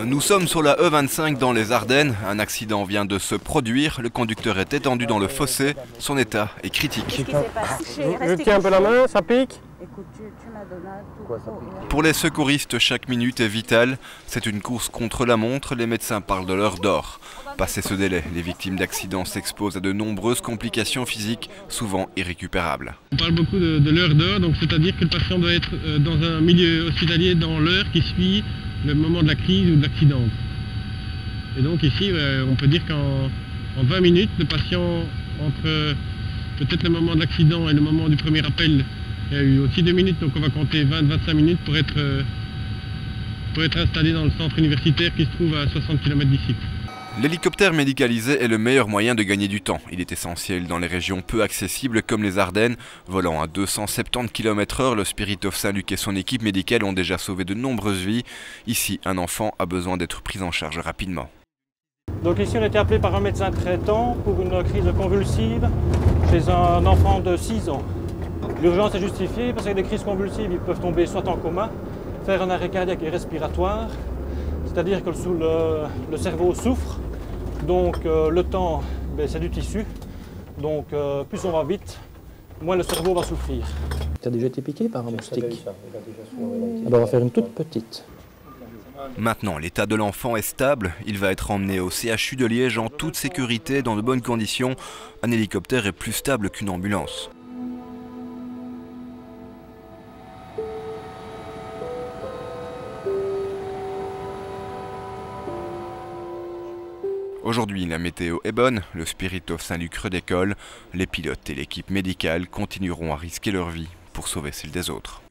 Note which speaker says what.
Speaker 1: Nous sommes sur la E25 dans les Ardennes. Un accident vient de se produire. Le conducteur est étendu dans le fossé. Son état est critique.
Speaker 2: Je tiens un peu la main, ça pique.
Speaker 1: Pour les secouristes, chaque minute est vitale. C'est une course contre la montre. Les médecins parlent de l'heure d'or. Passé ce délai, les victimes d'accidents s'exposent à de nombreuses complications physiques, souvent irrécupérables.
Speaker 2: On parle beaucoup de l'heure d'or, donc c'est-à-dire que le patient doit être dans un milieu hospitalier dans l'heure qui suit le moment de la crise ou de l'accident. Et donc ici, on peut dire qu'en 20 minutes, le patient, entre peut-être le moment de l'accident et le moment du premier appel, il y a eu aussi 2 minutes, donc on va compter 20-25 minutes pour être installé dans le centre universitaire qui se trouve à 60 km d'ici.
Speaker 1: L'hélicoptère médicalisé est le meilleur moyen de gagner du temps. Il est essentiel dans les régions peu accessibles comme les Ardennes. Volant à 270 km/h, le Spirit of Saint-Luc et son équipe médicale ont déjà sauvé de nombreuses vies. Ici, un enfant a besoin d'être pris en charge rapidement.
Speaker 3: Donc ici, on a été appelé par un médecin traitant pour une crise convulsive chez un enfant de 6 ans. L'urgence est justifiée parce qu'avec des crises convulsives, ils peuvent tomber soit en coma, faire un arrêt cardiaque et respiratoire, c'est-à-dire que le cerveau souffre, donc le temps, c'est du tissu, donc plus on va vite, moins le cerveau va souffrir.
Speaker 4: Tu as déjà été piqué par un moustique? Alors on va faire une toute petite.
Speaker 1: Maintenant, l'état de l'enfant est stable. Il va être emmené au CHU de Liège en toute sécurité, dans de bonnes conditions. Un hélicoptère est plus stable qu'une ambulance. Aujourd'hui, la météo est bonne, le Spirit of Saint-Luc redécolle. Les pilotes et l'équipe médicale continueront à risquer leur vie pour sauver celle des autres.